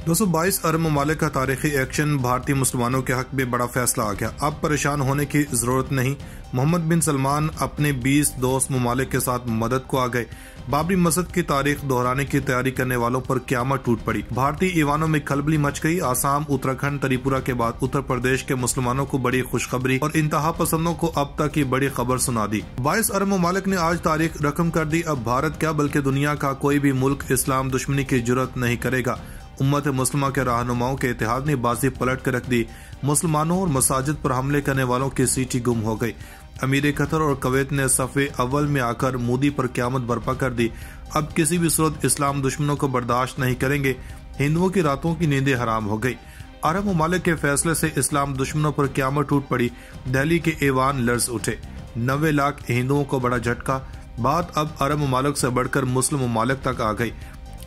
दोस्तों 22 अरब ममालिक का तारीखी एक्शन, भारतीय मुसलमानों के हक में बड़ा फैसला आ गया। अब परेशान होने की जरूरत नहीं। मोहम्मद बिन सलमान अपने 20 दोस्त ममालिक के साथ मदद को आ गए। बाबरी मस्जिद की तारीख दोहराने की तैयारी करने वालों पर क़यामत टूट पड़ी। भारतीय ईवानों में खलबली मच गई। आसाम, उत्तराखंड, त्रिपुरा के बाद उत्तर प्रदेश के मुसलमानों को बड़ी खुशखबरी और इंतहा पसंदों को अब तक की बड़ी खबर सुना दी। 22 अरब ममालिक ने आज तारीख रकम कर दी। अब भारत क्या बल्कि दुनिया का कोई भी मुल्क इस्लाम दुश्मनी की जुर्रत नहीं करेगा। उम्मत मुस्लिमा के रहनुमाओं के इत्तेहाद ने बाजी पलट कर रख दी। मुसलमानों और मसाजिद पर हमले करने वालों की सीटी गुम हो गई। अमीर कतर और कुवैत ने सफ़े अव्वल में आकर मोदी पर क़यामत बर्पा कर दी। अब किसी भी सूरत इस्लाम दुश्मनों को बर्दाश्त नहीं करेंगे। हिंदुओं की रातों की नींदें हराम हो गई। अरब ममालिक के फैसले से इस्लाम दुश्मनों पर क़यामत टूट पड़ी। दिल्ली के ऐवान लर्ज उठे। 90 लाख हिंदुओं को बड़ा झटका। बात अब अरब ममालिक से बढ़कर मुस्लिम ममालिक तक आ गई।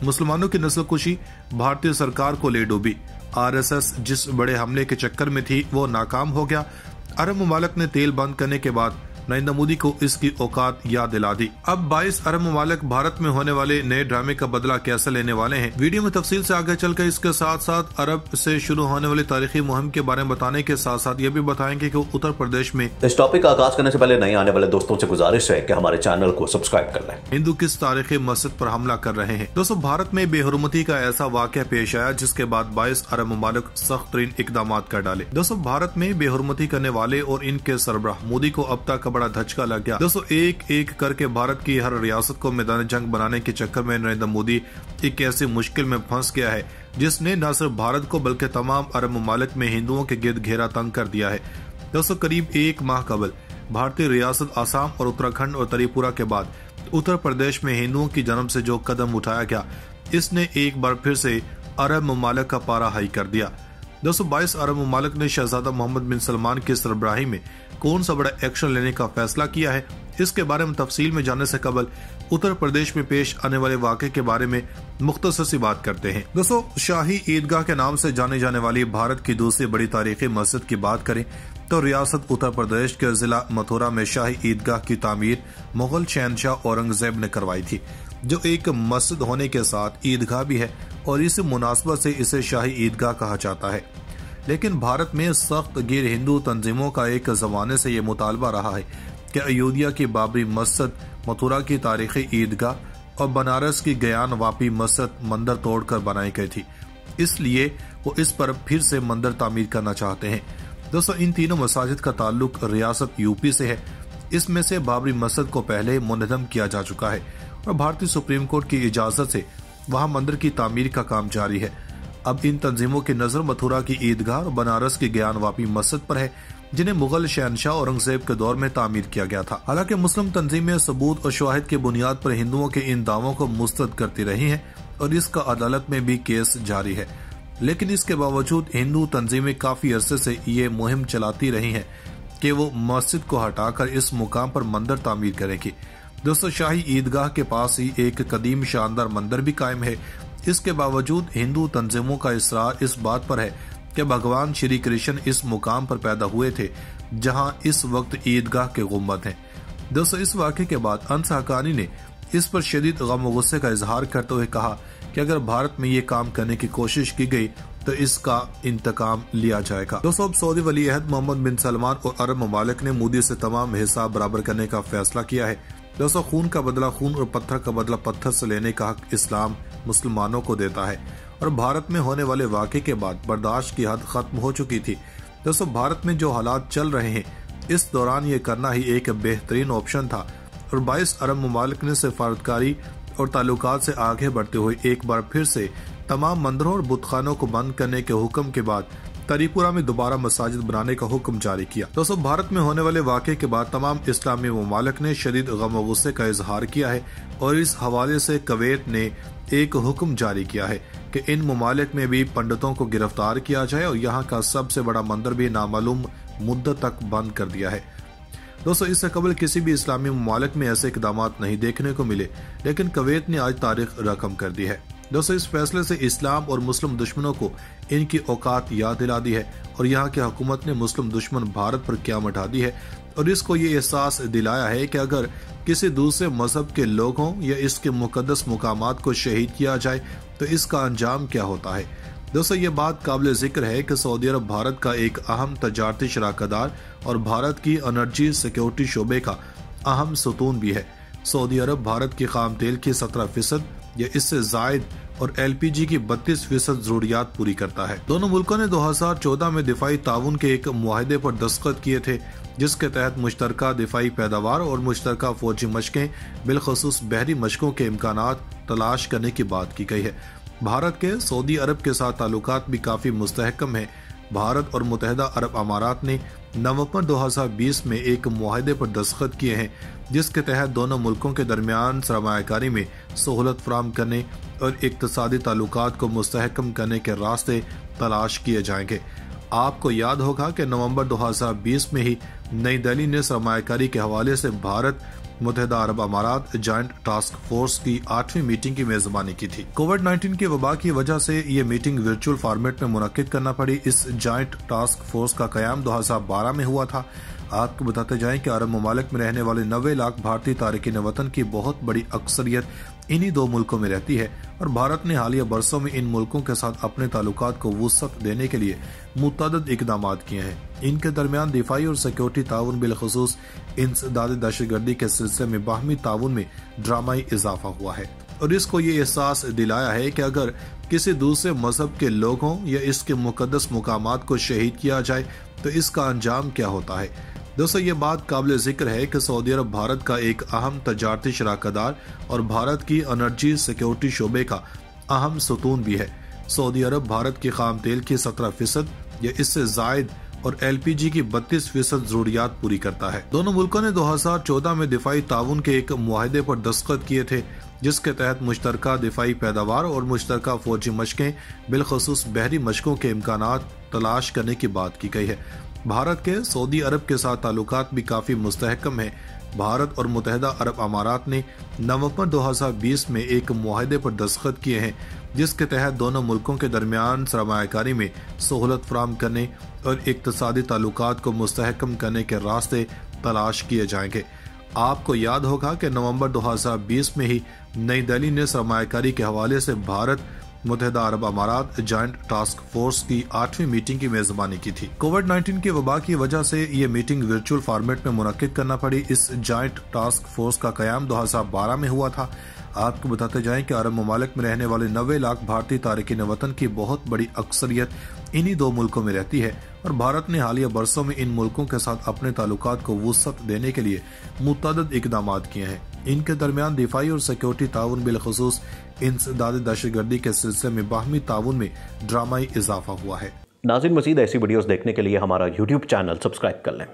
मुसलमानों की नस्लकुशी भारतीय सरकार को ले डूबी। आरएसएस जिस बड़े हमले के चक्कर में थी वो नाकाम हो गया। अरब ममालिक ने तेल बंद करने के बाद नरेंद्र मोदी को इसकी औकात याद दिला दी। अब 22 अरब ममालिक भारत में होने वाले नए ड्रामे का बदला कैसे लेने वाले हैं, वीडियो में तफसील से आगे चलकर इसके साथ साथ अरब से शुरू होने वाली तारीखी मुहिम के बारे में बताने के साथ साथ ये भी बताएंगे कि उत्तर प्रदेश में इस टॉपिक का आगाज करने से पहले नए आने वाले दोस्तों से गुजारिश है कि हमारे चैनल को सब्सक्राइब कर लें। हिंदू किस तारीखी मस्जिद पर हमला कर रहे हैं। दोस्तों भारत में बेहुरमती का ऐसा वाक़या पेश आया जिसके बाद 22 अरब ममालिक सख्त तरीन इकदाम कर डाले। दोस्तों भारत में बेहुरमती करने वाले और इनके सरबराह मोदी को अब तक का बड़ा धचका लग गया। दोस्तों एक एक करके भारत की हर रियासत को मैदान जंग बनाने के चक्कर में नरेंद्र मोदी एक ऐसी मुश्किल में फंस गया है जिसने न सिर्फ भारत को बल्कि तमाम अरब ममालिक में हिंदुओं के गिर्द घेरा तंग कर दिया है। दोस्तों करीब एक माह कबल भारतीय रियासत आसाम और उत्तराखंड और त्रिपुरा के बाद उत्तर प्रदेश में हिंदुओं की जन्म से जो कदम उठाया गया, इसने एक बार फिर से अरब ममालिक का पारा हाई कर दिया। दोस्तों 22 अरब ममालिक ने शहजादा मोहम्मद बिन सलमान की सरबराही में कौन सा बड़ा एक्शन लेने का फैसला किया है, इसके बारे में तफसील में जानने से कबल उत्तर प्रदेश में पेश आने वाले वाक़े के बारे में मुख्तसर सी बात करते हैं। दोस्तों शाही ईदगाह के नाम से जाने जाने वाली भारत की दूसरी बड़ी तारीखी मस्जिद की बात करें तो रियासत उत्तर प्रदेश के जिला मथुरा में शाही ईदगाह की तामीर मुगल शहनशाह औरंगजेब ने करवाई थी, जो एक मस्जिद होने के साथ ईदगाह भी है और इस मुनासबत से इसे शाही ईदगाह कहा जाता है। लेकिन भारत में सख्त गिर हिंदू तंजीमों का एक जमाने से ये मुतालबा रहा है कि अयोध्या की बाबरी मस्जिद, मथुरा की तारीखी ईदगाह और बनारस की गयान वापी मस्जिद मंदिर तोड़कर बनाई गई थी, इसलिए वो इस पर फिर से मंदिर तामीर करना चाहते हैं। दोस्तों इन तीनों मसाजिद का ताल्लुक रियासत यूपी से है। इसमें से बाबरी मस्जिद को पहले मुनहदम किया जा चुका है और भारतीय सुप्रीम कोर्ट की इजाजत से वहां मंदिर की तामीर का काम जारी है। अब इन तंजीमों की नजर मथुरा की ईदगाह और बनारस की ज्ञान वापी मस्जिद पर है, जिन्हें मुगल शहनशाह औरंगजेब के दौर में तामीर किया गया था। हालांकि मुस्लिम तंजीमें सबूत और शवाहिद की बुनियाद पर हिंदुओं के इन दावों को मुस्तरद करती रही हैं और इसका अदालत में भी केस जारी है। लेकिन इसके बावजूद हिंदू तंजीमें काफी अरसे से ये मुहिम चलाती रही हैं कि वो मस्जिद को हटाकर इस मुकाम पर मंदिर तामीर करेंगी। दोस्तों शाही ईदगाह के पास ही एक कदीम शानदार मंदिर भी कायम है। इसके बावजूद हिंदू तंजीमों का इसरार इस बात पर है कि भगवान श्री कृष्ण इस मुकाम पर पैदा हुए थे जहां इस वक्त ईदगाह के गुंबद हैं। दोस्तों इस वाक़े के बाद अंस हक्कानी ने इस पर शदीद गम और गुस्से का इजहार करते हुए कहा कि अगर भारत में ये काम करने की कोशिश की गई तो इसका इंतकाम लिया जाएगा। दोस्तों अब सऊदी वली अहद मोहम्मद बिन सलमान और अरब ममालिक ने मोदी से तमाम हिसाब बराबर करने का फैसला किया है। दोस्तों खून का बदला खून और पत्थर का बदला पत्थर से लेने का हक इस्लाम मुसलमानों को देता है और भारत में होने वाले वाक़े के बाद बर्दाश्त की हद खत्म हो चुकी थी। दोस्तों भारत में जो हालात चल रहे हैं इस दौरान ये करना ही एक बेहतरीन ऑप्शन था और 22 अरब ममालिक ने सिफारतकारी और ताल्लुकात से आगे बढ़ते हुए एक बार फिर से तमाम मंदिरों और बुतखानों को बंद करने के हुक्म के बाद त्रिपुरा में दोबारा मसाजिद बनाने का हुक्म जारी किया। दोस्तों भारत में होने वाले वाक़े के बाद तमाम इस्लामी ममालिक ने शदीद गम और गुस्से का इजहार किया है और इस हवाले से कुवैत ने एक हुक्म जारी किया है कि इन ममालिक में भी पंडितों को गिरफ्तार किया जाए और यहाँ का सबसे बड़ा मंदिर भी नामालूम मुद्दत तक बंद कर दिया है। दोस्तों इससे कबल किसी भी इस्लामी ममालिक में ऐसे इकदाम नहीं देखने को मिले, लेकिन कुवैत ने आज तारीख रकम कर दी है। दोस्तों इस फैसले से इस्लाम और मुस्लिम दुश्मनों को इनकी औकात याद दिला दी है और यहाँ की हुकूमत ने मुस्लिम दुश्मन भारत पर क़यामत ढा दी है और इसको ये एहसास दिलाया है कि अगर किसी दूसरे मजहब के लोगों या इसके मुकद्दस मुकामात को शहीद किया जाए तो इसका अंजाम क्या होता है। दोस्तों ये बात काबिल जिक्र है कि सऊदी अरब भारत का एक अहम तजारती शराकतदार और भारत की एनर्जी सिक्योरिटी शोबे का अहम सतून भी है। सऊदी अरब भारत की खाम तेल की 17% या इससे जायद और LPG की 32% जरूरियात पूरी करता है। दोनों मुल्कों ने 2014 में दिफाई ताउन के एक मुआहदे पर दस्तखत किए थे, जिसके तहत मुश्तरका दिफाई पैदावार और मुश्तरका फौजी मशकें बिलखसूस बहरी मशकों के इम्कानात तलाश करने की बात की गई है। भारत के सऊदी अरब के साथ ताल्लुकात भी काफी मुस्तहकम है। भारत और मुत्तहिदा अरब अमारात ने नवंबर 2020 में एक मुआहदे पर दस्तखत किए हैं, जिसके तहत दोनों मुल्कों के दरमियान सरमायाकारी में सहूलत फराहम करने और इक्तसादी ताल्लुकात को मुस्तहकम करने के रास्ते तलाश किए जाएंगे। आपको याद होगा कि नवंबर 2020 में ही नई दिल्ली ने सरमायाकारी के हवाले से भारत मुत्तहिदा अरब अमारात जॉइंट टास्क फोर्स की 8वीं मीटिंग की मेजबानी की थी। कोविड-19 की वबा की वजह से ये मीटिंग वर्चुअल फॉर्मेट में मुनक्किद करना पड़ी। इस जॉइंट टास्क फोर्स का कयाम 2012 में हुआ था। आपको बताते जाएं कि अरब ममालिक में रहने वाले 90 लाख भारतीय तारिकीन वतन की बहुत बड़ी अक्सरियत इन्हीं दो मुल्कों में रहती है और भारत ने हालिया बरसों में इन मुल्कों के साथ अपने ताल्लुकात को वुसअत देने के लिए मुतअद्दिद इकदाम किए हैं। इनके दरमियान दिफाई और सिक्योरिटी ताउन बिलखसूस इंसदाद दहशतगर्दी के सिलसिले में बाहमी ताउन में ड्रामाई इजाफा हुआ है और इसको ये एहसास दिलाया है कि अगर किसी दूसरे मजहब के लोगों या इसके मुकद्दस मुकामात को शहीद किया जाए तो इसका अंजाम क्या होता है। दोस्तों ये बात काबिल जिक्र है कि सऊदी अरब भारत का एक अहम तजारती शराकतदार और भारत की एनर्जी सिक्योरिटी शोबे का अहम सतून भी है। सऊदी अरब भारत की खाम तेल की 17% या इससे जायद और LPG की 32% जरूरियात पूरी करता है। दोनों मुल्कों ने 2014 में दिफाई ताउन के एक मुआहदे पर दस्तखत किए थे, जिसके तहत मुश्तरका दिफाई पैदावार और मुश्तरका फौजी मशकें बिलखसूस बहरी मशकों के इम्कानात तलाश करने की बात की गई है। भारत के सऊदी अरब के साथ ताल्लुकात भी काफी मुस्तहकम है। भारत और मुत्तहिदा अरब अमारात ने नवंबर 2020 में एक मुआहदे पर दस्तखत किए हैं, जिसके तहत दोनों मुल्कों के दरमियान सरमायाकारी में सहूलत फराहम करने और इक्तसादी ताल्लुकात को मुस्तहकम करने के रास्ते तलाश किए जाएंगे। आपको याद होगा कि नवंबर 2020 में ही नई दिल्ली ने सरमायाकारी के हवाले से भारत मुत्तहिदा अरब अमारात जॉइंट टास्क फोर्स की 8वीं मीटिंग की मेजबानी की थी। कोविड-19 की वबा की वजह से ये मीटिंग वर्चुअल फॉर्मेट में मुनक्किद करना पड़ी। इस जॉइंट टास्क फोर्स का कयाम 2012 में हुआ था। आपको बताते जाएं कि अरब ममालिक में रहने वाले 90 लाख भारतीय तारिकीन वतन की बहुत बड़ी अक्सरियत इन्हीं दो मुल्कों में रहती है और भारत ने हालिया बरसों में इन मुल्कों के साथ अपने ताल्लुकात को वुसअत देने के लिए मुतअद्दिद इकदाम किए हैं। इनके दरमियान दिफाई और सिक्योरिटी ताउन बिलखसूस इंसदाद दहशतगर्दी के सिलसिले में बाहमी ताउन में ड्रामाई इजाफा हुआ है। नाज़रीन, मज़ीद ऐसी वीडियोस देखने के लिए हमारा YouTube चैनल सब्सक्राइब कर लें।